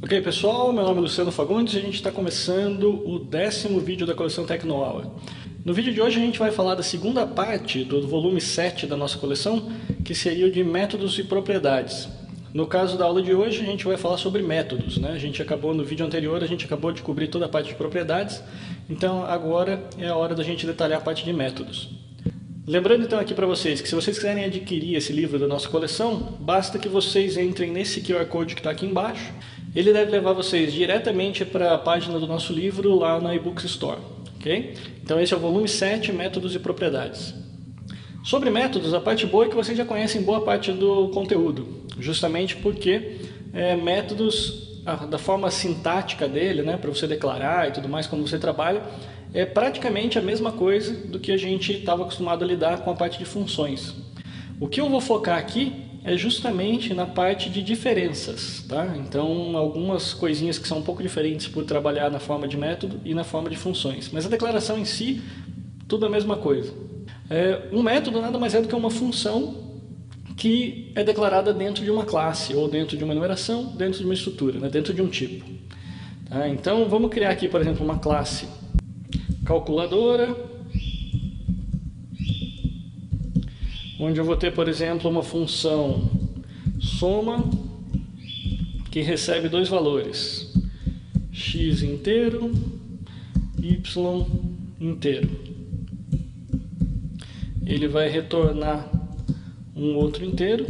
Ok, pessoal, meu nome é Luciano Fagundes e a gente está começando o 10º vídeo da coleção TecnoAula. No vídeo de hoje a gente vai falar da segunda parte do volume 7 da nossa coleção, que seria o de métodos e propriedades. No caso da aula de hoje a gente vai falar sobre métodos, né? No vídeo anterior a gente acabou de cobrir toda a parte de propriedades, então agora é a hora da gente detalhar a parte de métodos. Lembrando então aqui para vocês que se vocês quiserem adquirir esse livro da nossa coleção, basta que vocês entrem nesse QR Code que está aqui embaixo. Ele deve levar vocês diretamente para a página do nosso livro lá na eBooks Store. Okay? Então esse é o volume 7, Métodos e Propriedades. Sobre métodos, a parte boa é que vocês já conhecem boa parte do conteúdo, justamente porque métodos, da forma sintática dele, né, para você declarar e tudo mais quando você trabalha, é praticamente a mesma coisa do que a gente estava acostumado a lidar com a parte de funções. O que eu vou focar aqui é justamente na parte de diferenças, tá? Então, algumas coisinhas que são um pouco diferentes por trabalhar na forma de método e na forma de funções. Mas a declaração em si, tudo a mesma coisa. Um método nada mais é do que uma função que é declarada dentro de uma classe, ou dentro de uma enumeração, dentro de uma estrutura, né? Dentro de um tipo. Tá? Então, vamos criar aqui, por exemplo, uma classe calculadora, onde eu vou ter, por exemplo, uma função soma que recebe dois valores, x inteiro, y inteiro. Ele vai retornar um outro inteiro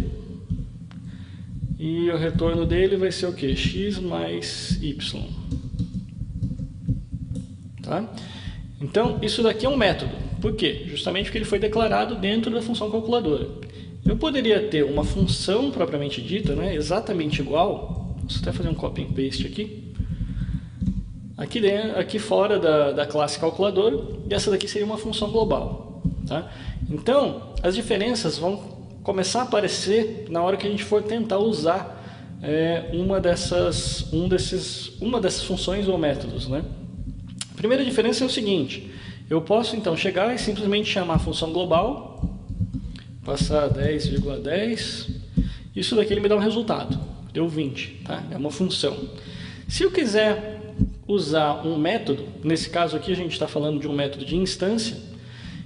e o retorno dele vai ser o que? X mais y. Tá? Então, isso daqui é um método. Por quê? Justamente porque ele foi declarado dentro da função calculadora. Eu poderia ter uma função propriamente dita, né, exatamente igual. Posso até fazer um copy and paste aqui. Aqui fora da classe calculadora, e essa daqui seria uma função global. Tá? Então, as diferenças vão começar a aparecer na hora que a gente for tentar usar uma dessas funções ou métodos, né? A primeira diferença é o seguinte: eu posso então chegar e simplesmente chamar a função global, passar 10,10, isso daqui ele me dá um resultado, deu 20, tá? É uma função. Se eu quiser usar um método, nesse caso aqui a gente está falando de um método de instância,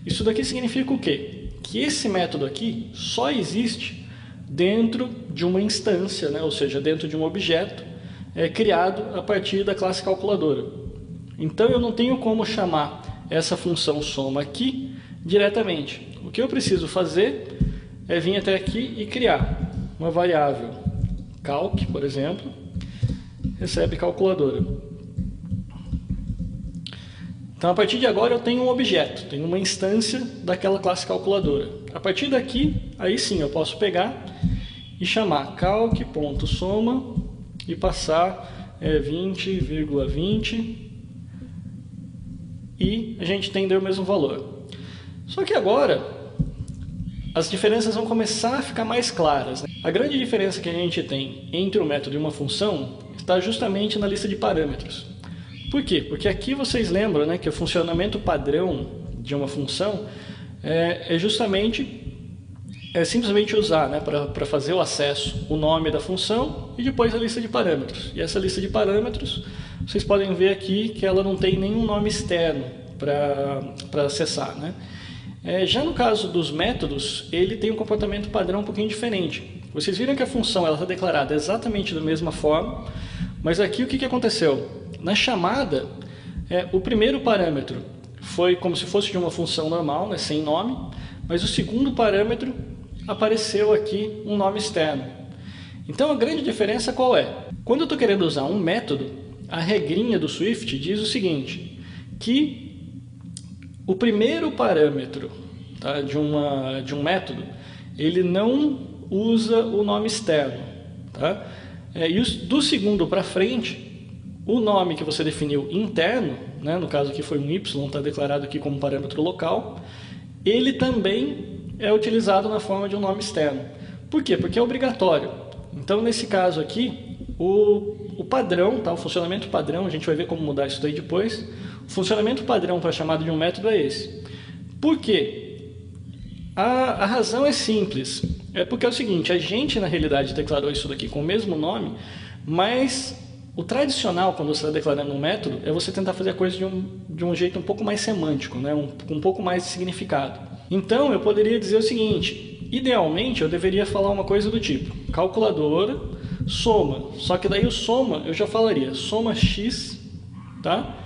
isso daqui significa o quê? Que esse método aqui só existe dentro de uma instância, né? Ou seja, dentro de um objeto criado a partir da classe calculadora. Então eu não tenho como chamar essa função soma aqui diretamente. O que eu preciso fazer é vir até aqui e criar uma variável calc, por exemplo, recebe calculadora. Então a partir de agora eu tenho um objeto, tenho uma instância daquela classe calculadora. A partir daqui, aí sim eu posso pegar e chamar calc.soma e passar 20,20 e a gente tem o mesmo valor. Só que agora as diferenças vão começar a ficar mais claras, né? A grande diferença que a gente tem entre um método e uma função está justamente na lista de parâmetros. Por quê? Porque aqui vocês lembram, né, que o funcionamento padrão de uma função é simplesmente usar, né, para fazer o acesso, o nome da função e depois a lista de parâmetros. E essa lista de parâmetros, vocês podem ver aqui que ela não tem nenhum nome externo para acessar, né? Já no caso dos métodos, ele tem um comportamento padrão um pouquinho diferente. Vocês viram que a função está declarada exatamente da mesma forma, mas aqui o que aconteceu? Na chamada, o primeiro parâmetro foi como se fosse de uma função normal, né, sem nome, mas o segundo parâmetro apareceu aqui um nome externo. Então a grande diferença qual é? Quando eu estou querendo usar um método, a regrinha do Swift diz o seguinte, que o primeiro parâmetro, tá, de um método, ele não usa o nome externo. Tá? E do segundo para frente, o nome que você definiu interno, né, no caso aqui foi um y, está declarado aqui como parâmetro local, ele também é utilizado na forma de um nome externo. Por quê? Porque é obrigatório. Então, nesse caso aqui, o padrão, tá? O funcionamento padrão, a gente vai ver como mudar isso daí depois. O funcionamento padrão para a chamada de um método é esse. Por quê? A razão é simples. É porque é o seguinte, a gente na realidade declarou isso daqui com o mesmo nome, mas O tradicional, quando você está declarando um método, é você tentar fazer a coisa de um jeito um pouco mais semântico, né? Um pouco mais de significado. Então, eu poderia dizer o seguinte: idealmente, eu deveria falar uma coisa do tipo calculadora, soma. Só que daí o soma, eu já falaria soma x, tá?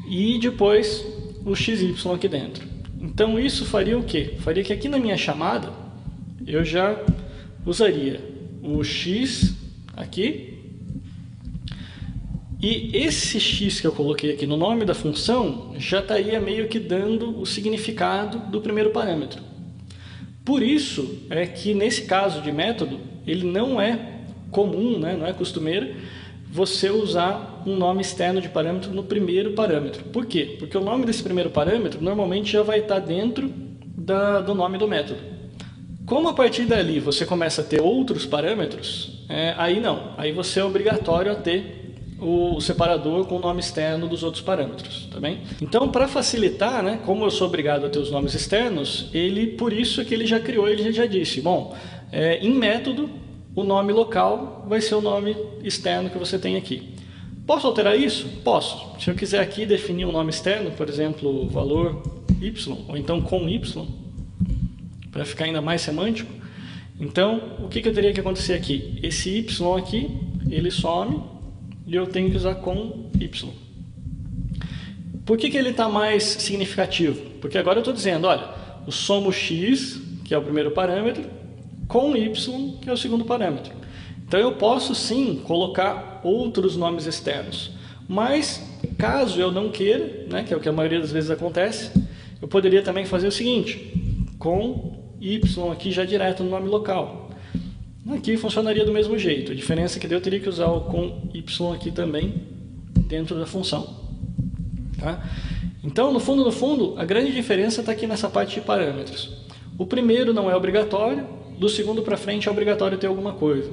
E depois o xy aqui dentro. Então, isso faria o quê? Faria que aqui na minha chamada, eu já usaria o x aqui. E esse x que eu coloquei aqui no nome da função já estaria meio que dando o significado do primeiro parâmetro. Por isso é que nesse caso de método, ele não é comum, né, não é costumeiro, você usar um nome externo de parâmetro no primeiro parâmetro. Por quê? Porque o nome desse primeiro parâmetro normalmente já vai estar dentro do nome do método. Como a partir dali você começa a ter outros parâmetros, aí não, aí você é obrigatório a ter o separador com o nome externo dos outros parâmetros, tá bem? Então, para facilitar, né, como eu sou obrigado a ter os nomes externos, por isso é que ele já criou, ele já disse, bom, em método, o nome local vai ser o nome externo que você tem aqui. Posso alterar isso? Posso. Se eu quiser aqui definir um nome externo, por exemplo, valor y, ou então com y, para ficar ainda mais semântico, então, o que eu teria que acontecer aqui? Esse y aqui, ele some, e eu tenho que usar com y. Por que ele está mais significativo? Porque agora eu estou dizendo, olha, o somo x, que é o primeiro parâmetro, com y, que é o segundo parâmetro. Então eu posso sim colocar outros nomes externos. Mas, caso eu não queira, né, que é o que a maioria das vezes acontece, eu poderia também fazer o seguinte, com y aqui já direto no nome local. Aqui funcionaria do mesmo jeito, a diferença é que eu teria que usar o com y aqui também dentro da função. Tá? Então, no fundo, a grande diferença está aqui nessa parte de parâmetros. O primeiro não é obrigatório, do segundo para frente é obrigatório ter alguma coisa.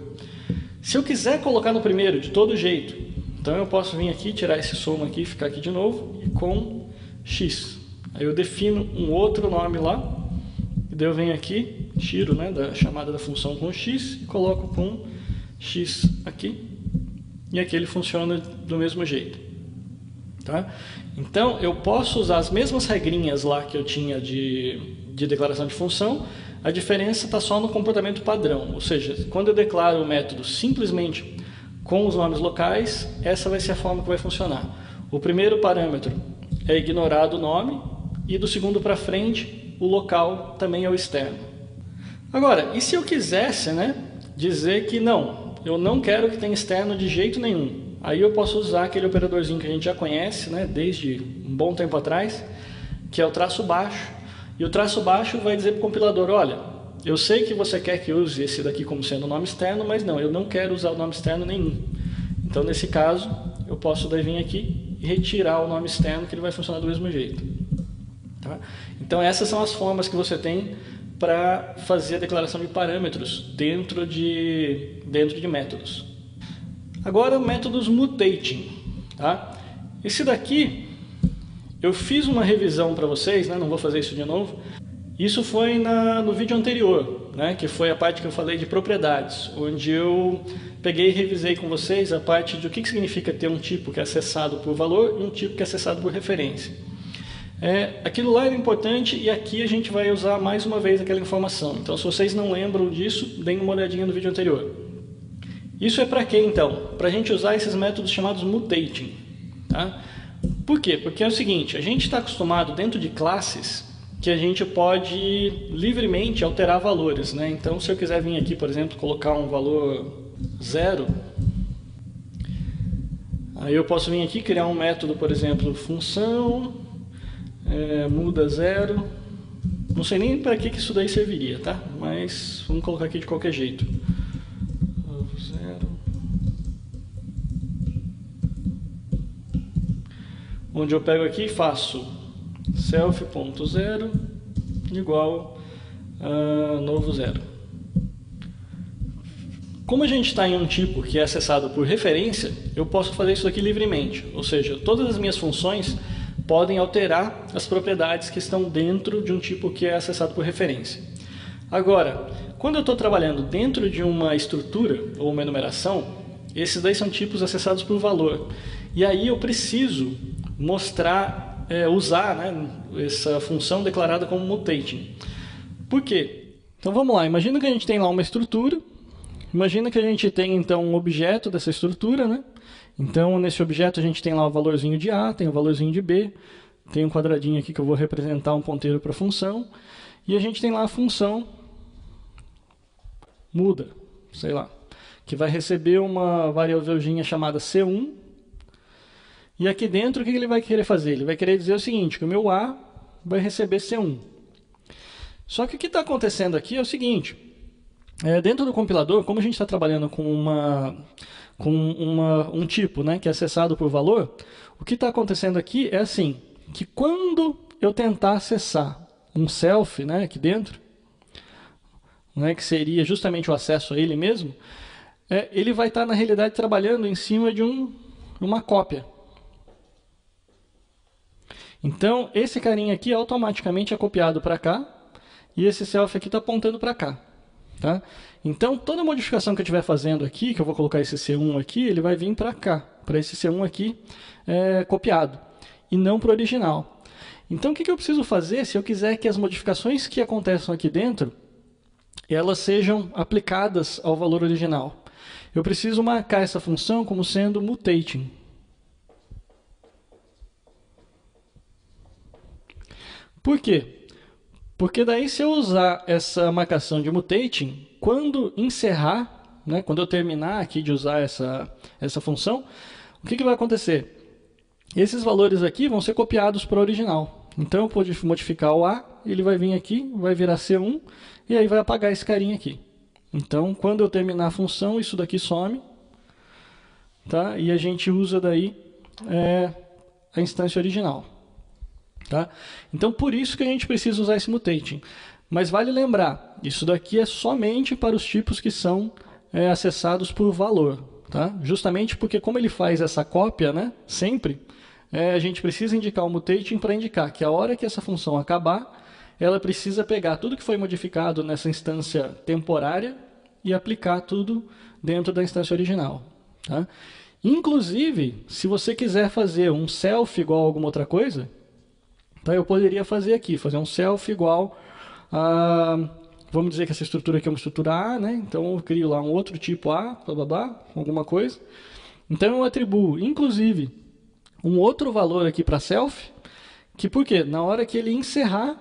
Se eu quiser colocar no primeiro de todo jeito, então eu posso vir aqui, tirar esse soma aqui, ficar aqui de novo, e com x. Aí eu defino um outro nome lá, e daí eu venho aqui, tiro, né, da chamada da função com x e coloco com x aqui. E aqui ele funciona do mesmo jeito. Tá? Então, eu posso usar as mesmas regrinhas lá que eu tinha de declaração de função, a diferença está só no comportamento padrão. Ou seja, quando eu declaro o método simplesmente com os nomes locais, essa vai ser a forma que vai funcionar. O primeiro parâmetro é ignorado o nome e do segundo para frente o local também é o externo. Agora, e se eu quisesse, né, dizer que não, eu não quero que tenha externo de jeito nenhum? Aí eu posso usar aquele operadorzinho que a gente já conhece, né, desde um bom tempo atrás, que é o traço baixo. E o traço baixo vai dizer para o compilador, olha, eu sei que você quer que use esse daqui como sendo o nome externo, mas não, eu não quero usar o nome externo nenhum. Então, nesse caso, eu posso daí vir aqui e retirar o nome externo, que ele vai funcionar do mesmo jeito. Tá? Então, essas são as formas que você tem para fazer a declaração de parâmetros dentro de métodos. Agora, métodos mutating. Tá? Esse daqui, eu fiz uma revisão para vocês, né? Não vou fazer isso de novo. Isso foi no vídeo anterior, né? Que foi a parte que eu falei de propriedades, onde eu peguei e revisei com vocês a parte de o que significa ter um tipo que é acessado por valor e um tipo que é acessado por referência. Aquilo lá era importante e aqui a gente vai usar mais uma vez aquela informação. Então, se vocês não lembram disso, deem uma olhadinha no vídeo anterior. Isso é para quê, então? Para a gente usar esses métodos chamados mutating. Tá? Por quê? Porque é o seguinte, a gente está acostumado dentro de classes que a gente pode livremente alterar valores. Né? Então, se eu quiser vir aqui, por exemplo, colocar um valor 0, aí eu posso vir aqui criar um método, por exemplo, função... muda 0, não sei nem para que isso daí serviria, tá? Mas vamos colocar aqui de qualquer jeito. 0. Onde eu pego aqui e faço self.0 igual a novo 0. Como a gente está em um tipo que é acessado por referência, eu posso fazer isso aqui livremente, ou seja, todas as minhas funções podem alterar as propriedades que estão dentro de um tipo que é acessado por referência. Agora, quando eu estou trabalhando dentro de uma estrutura ou uma enumeração, Esses daí são tipos acessados por valor. E aí eu preciso mostrar, usar, né, essa função declarada como mutating. Por quê? Então vamos lá, imagina que a gente tem lá uma estrutura, imagina que a gente tem então um objeto dessa estrutura, né? Então nesse objeto a gente tem lá o valorzinho de A, tem o valorzinho de B, tem um quadradinho aqui que eu vou representar um ponteiro para a função, e a gente tem lá a função muda, sei lá, que vai receber uma variávelzinha chamada C1, e aqui dentro o que ele vai querer fazer? Ele vai querer dizer o seguinte, que o meu A vai receber C1. Só que o que está acontecendo aqui é o seguinte, dentro do compilador, como a gente está trabalhando com um tipo, né, que é acessado por valor, o que está acontecendo aqui é assim, que quando eu tentar acessar um self, né, aqui dentro, né, que seria justamente o acesso a ele mesmo, ele vai estar, na realidade, trabalhando em cima de uma cópia. Então, esse carinha aqui automaticamente é copiado para cá, e esse self aqui está apontando para cá. Tá? Então, toda modificação que eu estiver fazendo aqui, que eu vou colocar esse C1 aqui, ele vai vir para cá, para esse C1 aqui copiado, e não para o original. Então, o que eu preciso fazer se eu quiser que as modificações que aconteçam aqui dentro, elas sejam aplicadas ao valor original? Eu preciso marcar essa função como sendo mutating. Por quê? Porque daí, se eu usar essa marcação de mutating, quando encerrar, né, quando eu terminar aqui de usar essa função, o que vai acontecer? Esses valores aqui vão ser copiados para o original. Então eu posso modificar o A, ele vai vir aqui, vai virar C1, e aí vai apagar esse carinha aqui. Então, quando eu terminar a função, isso daqui some, tá? E a gente usa daí a instância original. Tá? Então, por isso que a gente precisa usar esse mutating. Mas vale lembrar, isso daqui é somente para os tipos que são acessados por valor. Tá? Justamente porque, como ele faz essa cópia, né, sempre, a gente precisa indicar o mutating para indicar que a hora que essa função acabar, ela precisa pegar tudo que foi modificado nessa instância temporária e aplicar tudo dentro da instância original. Tá? Inclusive, se você quiser fazer um self igual a alguma outra coisa, então, eu poderia fazer aqui, fazer um self igual a... Vamos dizer que essa estrutura aqui é uma estrutura A, né? Então, eu crio lá um outro tipo A, blá, blá, blá, alguma coisa. Então, eu atribuo, inclusive, um outro valor aqui para self, que por quê? Na hora que ele encerrar,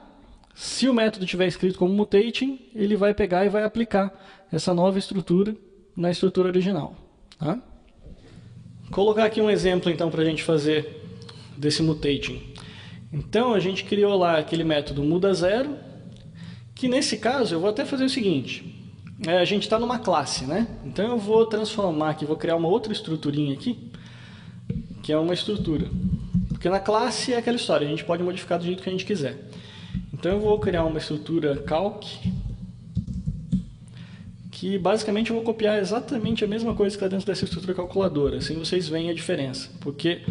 se o método estiver escrito como mutating, ele vai pegar e vai aplicar essa nova estrutura na estrutura original. Tá? Vou colocar aqui um exemplo, então, para a gente fazer desse mutating. Então, a gente criou lá aquele método muda0, que nesse caso eu vou até fazer o seguinte, a gente está numa classe, né? Então eu vou transformar aqui, vou criar uma outra estruturinha aqui, que é uma estrutura. Porque na classe é aquela história, a gente pode modificar do jeito que a gente quiser. Então eu vou criar uma estrutura calc, que basicamente eu vou copiar exatamente a mesma coisa que está dentro dessa estrutura calculadora, assim vocês veem a diferença. Porque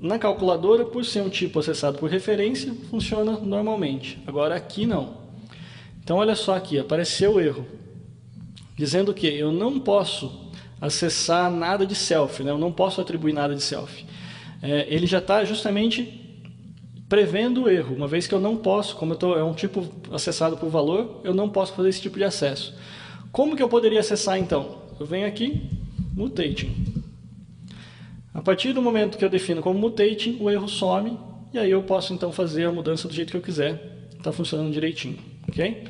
na calculadora, por ser um tipo acessado por referência, funciona normalmente. Agora aqui não. Então olha só aqui, apareceu o erro, dizendo que eu não posso acessar nada de self, né? Eu não posso atribuir nada de self. Ele já está justamente prevendo o erro, uma vez que eu não posso, como é um tipo acessado por valor, eu não posso fazer esse tipo de acesso. Como que eu poderia acessar então? Eu venho aqui, mutating. A partir do momento que eu defino como mutating, o erro some, e aí eu posso então fazer a mudança do jeito que eu quiser. Está funcionando direitinho. Okay?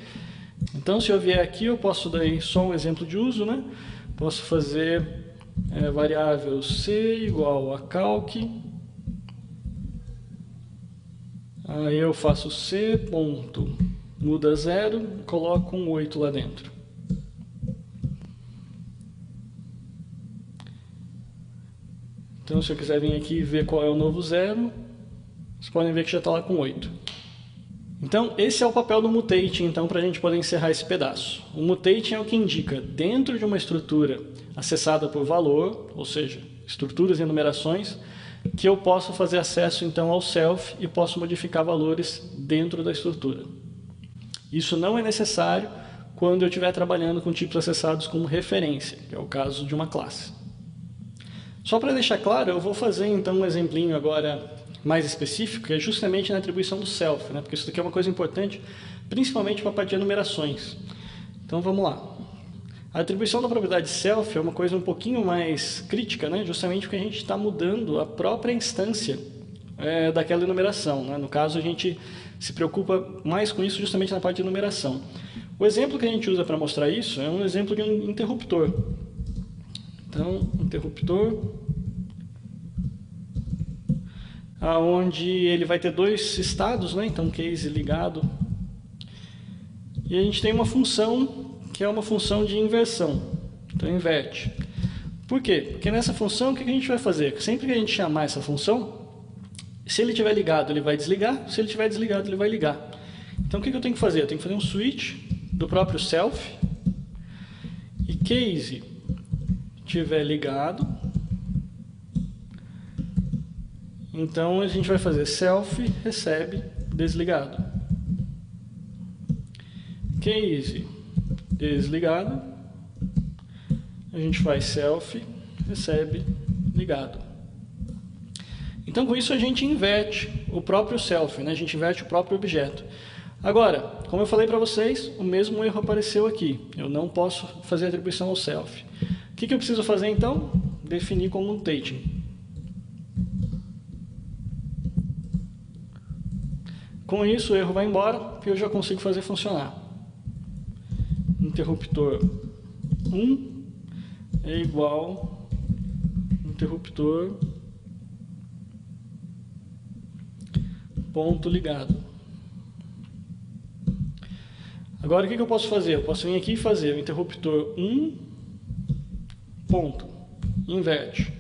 Então, se eu vier aqui, eu posso dar só um exemplo de uso, né? Posso fazer variável c igual a calc. Aí eu faço c ponto muda 0 e coloco um 8 lá dentro. Então, se eu quiser vir aqui e ver qual é o novo 0, vocês podem ver que já está lá com 8. Então, esse é o papel do mutating, então, para a gente poder encerrar esse pedaço. O mutating é o que indica, dentro de uma estrutura acessada por valor, ou seja, estruturas e enumerações, que eu posso fazer acesso, então, ao self e posso modificar valores dentro da estrutura. Isso não é necessário quando eu estiver trabalhando com tipos acessados como referência, que é o caso de uma classe. Só para deixar claro, eu vou fazer então um exemplinho agora mais específico, que é justamente na atribuição do self, né? Porque isso daqui é uma coisa importante, principalmente para a parte de enumerações. Então vamos lá. A atribuição da propriedade self é uma coisa um pouquinho mais crítica, né? Justamente porque a gente está mudando a própria instância daquela enumeração, né? No caso, a gente se preocupa mais com isso justamente na parte de enumeração. O exemplo que a gente usa para mostrar isso é um exemplo de um interruptor. Então, interruptor, onde ele vai ter dois estados, né? Então, case ligado. E a gente tem uma função que é uma função de inversão. Então, inverte. Por quê? Porque nessa função, o que a gente vai fazer? Sempre que a gente chamar essa função, se ele estiver ligado, ele vai desligar. Se ele estiver desligado, ele vai ligar. Então, o que eu tenho que fazer? Eu tenho que fazer um switch do próprio self. E case estiver ligado, então a gente vai fazer self recebe desligado. Case desligado, a gente faz self recebe ligado. Então com isso a gente inverte o próprio self, né? A gente inverte o próprio objeto. Agora, como eu falei para vocês, o mesmo erro apareceu aqui. Eu não posso fazer atribuição ao self. O que eu preciso fazer então? Definir commutation. Com isso o erro vai embora e eu já consigo fazer funcionar. Interruptor 1 é igual interruptor ponto ligado. Agora o que eu posso fazer? Eu posso vir aqui e fazer o interruptor 1 ponto, inverte.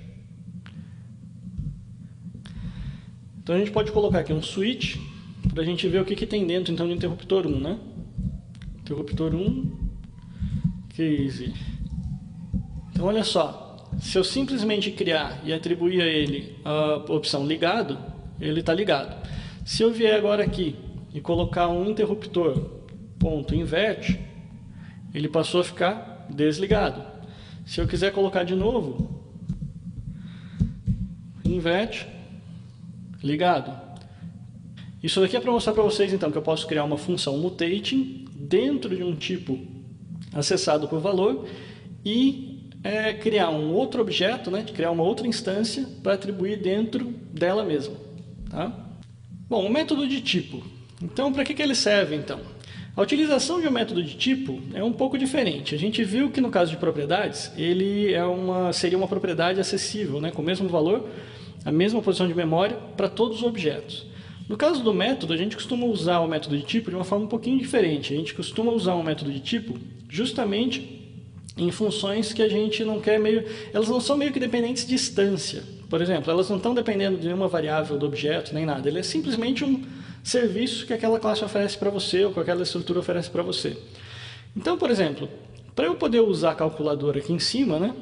Então a gente pode colocar aqui um switch para a gente ver o que tem dentro então do interruptor 1, né? Interruptor 1, case. Então olha só, se eu simplesmente criar e atribuir a ele a opção ligado, ele está ligado. Se eu vier agora aqui e colocar um interruptor ponto inverte, ele passou a ficar desligado. Se eu quiser colocar de novo, inverte, ligado. Isso daqui é para mostrar para vocês então que eu posso criar uma função mutating dentro de um tipo acessado por valor e criar um outro objeto, né, criar uma outra instância para atribuir dentro dela mesma. Tá? Bom, o método de tipo. Então, para que ele serve então? A utilização de um método de tipo é um pouco diferente. A gente viu que no caso de propriedades, ele seria uma propriedade acessível, né, com o mesmo valor, a mesma posição de memória para todos os objetos. No caso do método, a gente costuma usar o método de tipo de uma forma um pouquinho diferente. A gente costuma usar um método de tipo justamente em funções que a gente não quer elas não são meio que dependentes de instância. Por exemplo, elas não estão dependendo de nenhuma variável do objeto, nem nada. Ele é simplesmente um serviço que aquela classe oferece para você ou que aquela estrutura oferece para você. Então, por exemplo, para eu poder usar a calculadora aqui em cima, né,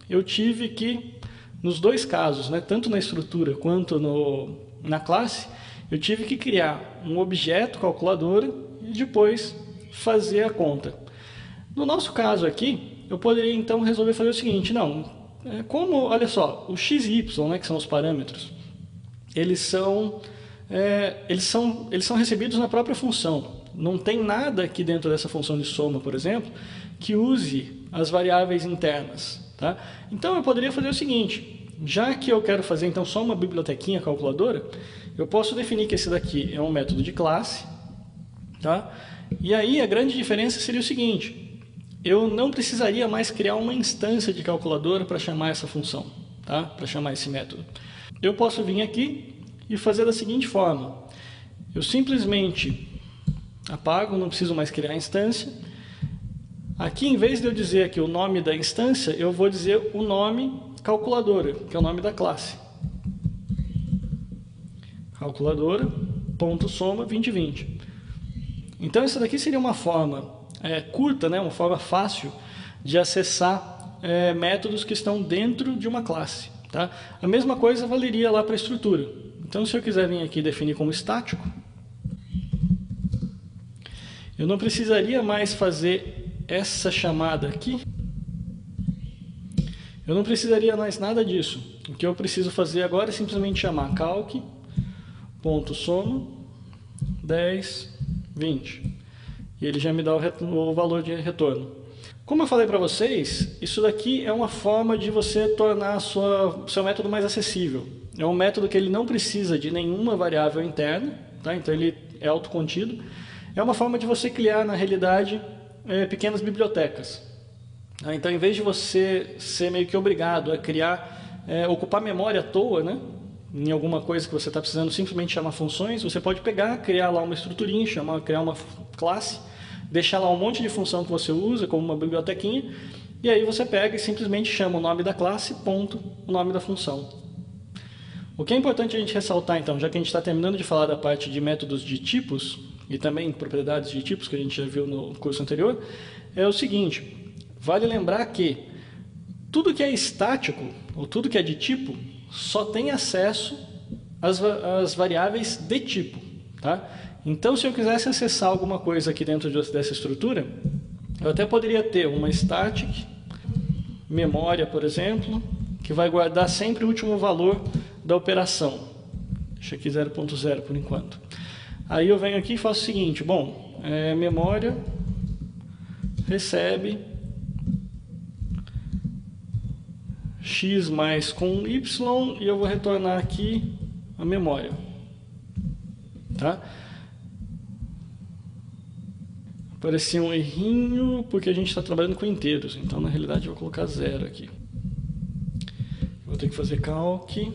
eu tive que, nos dois casos, né, tanto na estrutura quanto na classe, eu tive que criar um objeto calculadora e depois fazer a conta. No nosso caso aqui, eu poderia então resolver fazer o seguinte, olha só, o x e y, né, que são os parâmetros, eles são recebidos na própria função. Não tem nada aqui dentro dessa função de soma, por exemplo, que use as variáveis internas. Tá? Então eu poderia fazer o seguinte, já que eu quero fazer então só uma bibliotequinha calculadora, eu posso definir que esse daqui é um método de classe. Tá? E aí a grande diferença seria o seguinte, eu não precisaria mais criar uma instância de calculadora para chamar essa função, tá? Para chamar esse método. Eu posso vir aqui e fazer da seguinte forma, eu simplesmente apago, não preciso mais criar a instância. Aqui, em vez de eu dizer aqui o nome da instância, eu vou dizer o nome calculadora, que é o nome da classe. Calculadora.soma 2020. Então, essa daqui seria uma forma curta, né, uma forma fácil de acessar métodos que estão dentro de uma classe. Tá? A mesma coisa valeria lá para a estrutura. Então, se eu quiser vir aqui e definir como estático, eu não precisaria mais fazer essa chamada aqui. eu não precisaria mais nada disso. O que eu preciso fazer agora é simplesmente chamar calc.soma 10, 20. E ele já me dá o valor de retorno. Como eu falei para vocês, isso daqui é uma forma de você tornar o seu método mais acessível. É um método que ele não precisa de nenhuma variável interna, tá? Então ele é autocontido. É uma forma de você criar, na realidade, pequenas bibliotecas. Então, em vez de você ser meio que obrigado a criar, ocupar memória à toa, né? Em alguma coisa que você está precisando simplesmente chamar funções, você pode pegar, criar lá uma estruturinha, criar uma classe, deixar lá um monte de função que você usa, como uma bibliotequinha, e aí você pega e simplesmente chama o nome da classe, ponto, o nome da função. O que é importante a gente ressaltar, então, já que a gente está terminando de falar da parte de métodos de tipos, e também propriedades de tipos, que a gente já viu no curso anterior, é o seguinte: vale lembrar que tudo que é estático, ou tudo que é de tipo, só tem acesso às variáveis de tipo. Tá? Então, se eu quisesse acessar alguma coisa aqui dentro dessa estrutura, eu até poderia ter uma static, memória, por exemplo, que vai guardar sempre o último valor da operação. Deixa aqui 0.0 por enquanto. Aí eu venho aqui e faço o seguinte: bom, memória recebe x mais com y, e eu vou retornar aqui a memória. Tá? Apareceu um errinho porque a gente está trabalhando com inteiros, então na realidade eu vou colocar 0 aqui. Vou ter que fazer calc.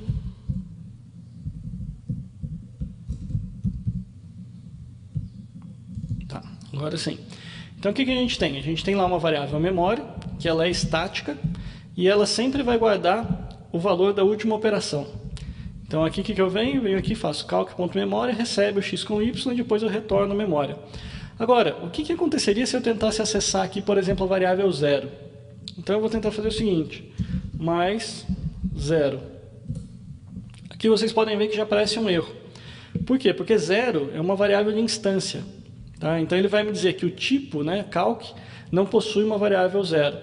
Tá, agora sim. Então o que a gente tem? A gente tem lá uma variável memória, que ela é estática, e ela sempre vai guardar o valor da última operação. Então aqui o que eu venho? Venho aqui, faço calc.memória, recebe o x com y, e depois eu retorno a memória. Agora, o que aconteceria se eu tentasse acessar aqui, por exemplo, a variável 0? Então eu vou tentar fazer o seguinte: mais 0. Aqui vocês podem ver que já aparece um erro. Por quê? Porque 0 é uma variável de instância. Tá? Então ele vai me dizer que o tipo, né, calc, não possui uma variável 0.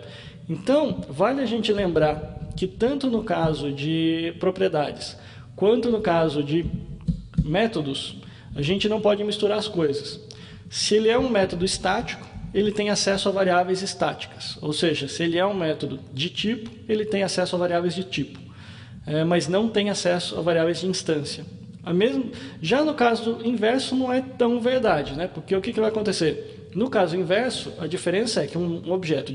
Então, vale a gente lembrar que tanto no caso de propriedades, quanto no caso de métodos, a gente não pode misturar as coisas. Se ele é um método estático, ele tem acesso a variáveis estáticas. Ou seja, se ele é um método de tipo, ele tem acesso a variáveis de tipo. Mas não tem acesso a variáveis de instância. Já no caso inverso não é tão verdade, né? Porque o que vai acontecer? No caso inverso, a diferença é que um objeto,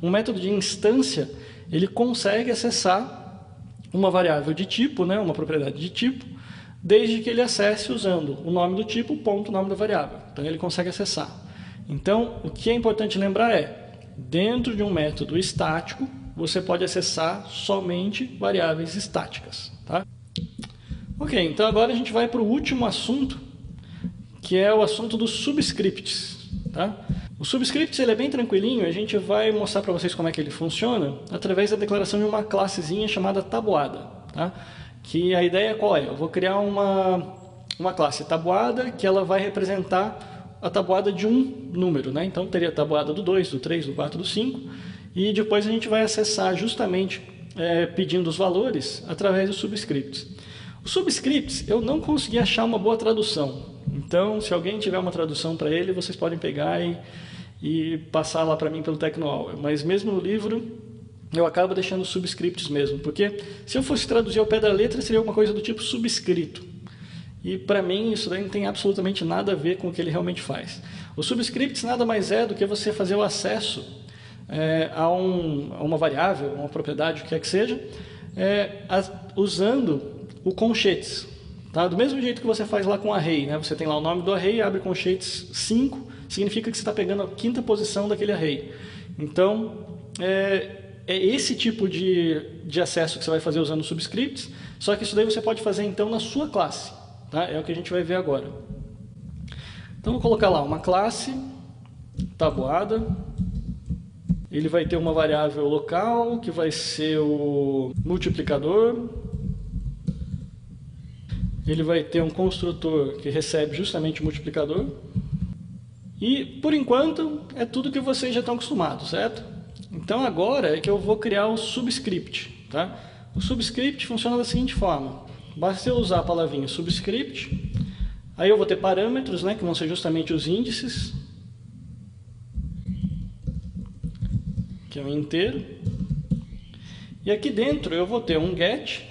um método de instância, ele consegue acessar uma variável de tipo, né? Uma propriedade de tipo, desde que ele acesse usando o nome do tipo, ponto, o nome da variável. Então ele consegue acessar. Então, o que é importante lembrar é, dentro de um método estático, você pode acessar somente variáveis estáticas. Tá? Ok, então agora a gente vai para o último assunto, que é o assunto dos subscripts. Tá? O subscript ele é bem tranquilinho, a gente vai mostrar para vocês como é que ele funciona através da declaração de uma classezinha chamada tabuada. Tá? Que a ideia qual é? Eu vou criar uma classe tabuada que ela vai representar a tabuada de um número. Né? Então teria a tabuada do 2, do 3, do 4, do 5, e depois a gente vai acessar justamente pedindo os valores através dos subscripts. Os subscripts eu não consegui achar uma boa tradução. Então, se alguém tiver uma tradução para ele, vocês podem pegar e passar lá para mim pelo TecnoHour. Mas mesmo no livro, eu acabo deixando subscripts mesmo, porque se eu fosse traduzir ao pé da letra, seria alguma coisa do tipo subscrito. E para mim isso daí não tem absolutamente nada a ver com o que ele realmente faz. Os subscripts nada mais é do que você fazer o acesso a uma variável, uma propriedade, o que quer que seja, usando o conchetes. Tá? Do mesmo jeito que você faz lá com array, né? Você tem lá o nome do array, abre conchetes 5, significa que você está pegando a quinta posição daquele array. Então, é esse tipo de acesso que você vai fazer usando subscripts, só que isso daí você pode fazer então na sua classe. Tá? É o que a gente vai ver agora. Então, vou colocar lá uma classe tabuada. Ele vai ter uma variável local, que vai ser o multiplicador. Ele vai ter um construtor que recebe justamente o multiplicador. E, por enquanto, é tudo que vocês já estão acostumados, certo? Então agora é que eu vou criar o subscript, tá? O subscript funciona da seguinte forma. Basta eu usar a palavrinha subscript, aí eu vou ter parâmetros, né, que vão ser justamente os índices, que é um inteiro. E aqui dentro eu vou ter um get,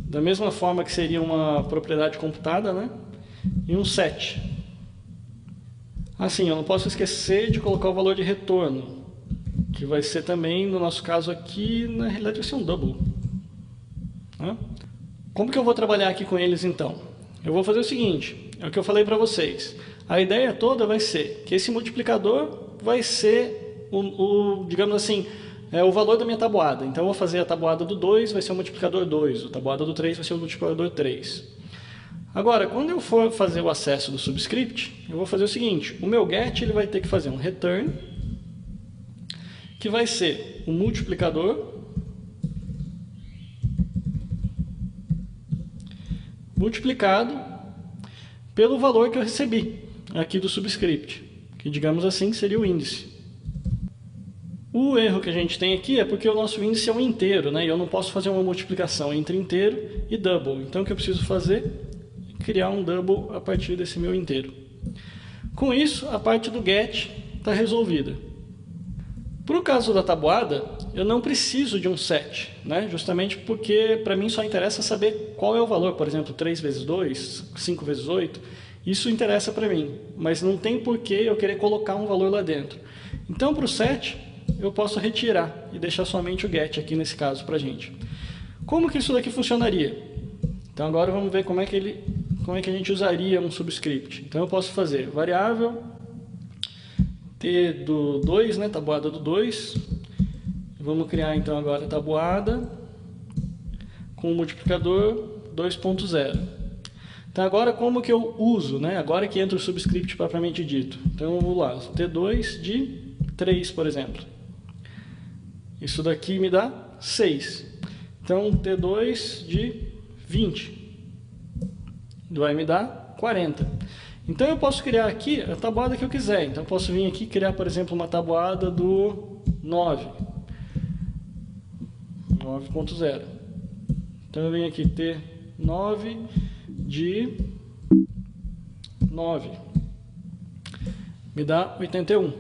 da mesma forma que seria uma propriedade computada, né? E um set. Assim, eu não posso esquecer de colocar o valor de retorno, que vai ser também, no nosso caso aqui, na realidade vai ser um double. Né? Como que eu vou trabalhar aqui com eles então? Eu vou fazer o seguinte, é o que eu falei para vocês. A ideia toda vai ser que esse multiplicador vai ser digamos assim, o valor da minha tabuada. Então eu vou fazer a tabuada do 2, vai ser o multiplicador 2, a tabuada do 3 vai ser o multiplicador 3. Agora, quando eu for fazer o acesso do subscript, eu vou fazer o seguinte, o meu get ele vai ter que fazer um return, que vai ser o multiplicador multiplicado pelo valor que eu recebi aqui do subscript, que digamos assim seria o índice. O erro que a gente tem aqui é porque o nosso índice é um inteiro, né? E eu não posso fazer uma multiplicação entre inteiro e double. Então o que eu preciso fazer? Criar um double a partir desse meu inteiro. Com isso, a parte do get está resolvida. Para o caso da tabuada, eu não preciso de um set, né? Justamente porque para mim só interessa saber qual é o valor. Por exemplo, 3 vezes 2, 5 vezes 8, isso interessa para mim, mas não tem porquê eu querer colocar um valor lá dentro. Então, para o set, eu posso retirar e deixar somente o get aqui nesse caso para a gente. Como que isso daqui funcionaria? Então agora vamos ver como é que a gente usaria um subscript. Então eu posso fazer variável t do 2, né, tabuada do 2. Vamos criar então agora a tabuada com o multiplicador 2.0. Então agora como que eu uso, né? Agora que entra o subscript propriamente dito. Então vamos lá, t2 de 3, por exemplo. Isso daqui me dá 6. Então t2 de 20 vai me dar 40. Então eu posso criar aqui a tabuada que eu quiser. Então eu posso vir aqui e criar, por exemplo, uma tabuada do 9. 9.0. Então eu venho aqui ter 9 de 9. Me dá 81.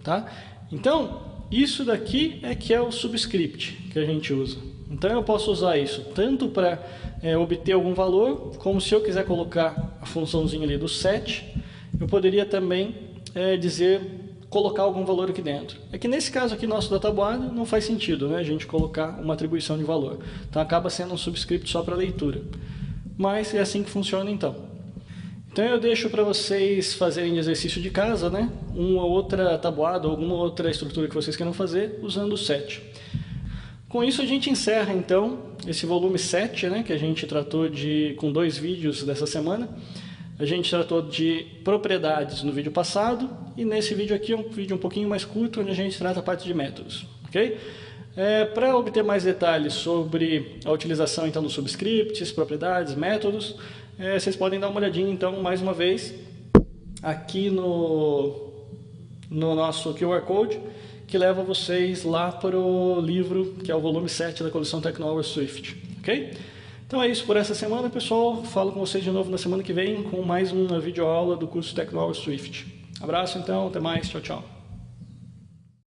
Tá? Então, isso daqui é que é o subscript que a gente usa. Então eu posso usar isso tanto para obter algum valor, como se eu quiser colocar a funçãozinha ali do set, eu poderia também colocar algum valor aqui dentro. É que nesse caso aqui nosso da tabuada não faz sentido, né, a gente colocar uma atribuição de valor. Então acaba sendo um subscript só para leitura. Mas é assim que funciona então. Então eu deixo para vocês fazerem exercício de casa, né, uma outra tabuada, alguma outra estrutura que vocês queiram fazer usando o set. Com isso a gente encerra então esse volume 7, né, que a gente tratou com 2 vídeos dessa semana. A gente tratou de propriedades no vídeo passado e nesse vídeo aqui é um vídeo um pouquinho mais curto onde a gente trata a parte de métodos, ok? Para obter mais detalhes sobre a utilização então dos subscripts, propriedades, métodos, vocês podem dar uma olhadinha então mais uma vez aqui no nosso QR Code, que leva vocês lá para o livro, que é o volume 7 da coleção Technohour Swift, ok? Então é isso por essa semana, pessoal. Falo com vocês de novo na semana que vem com mais uma videoaula do curso Technohour Swift. Abraço então, até mais, tchau, tchau.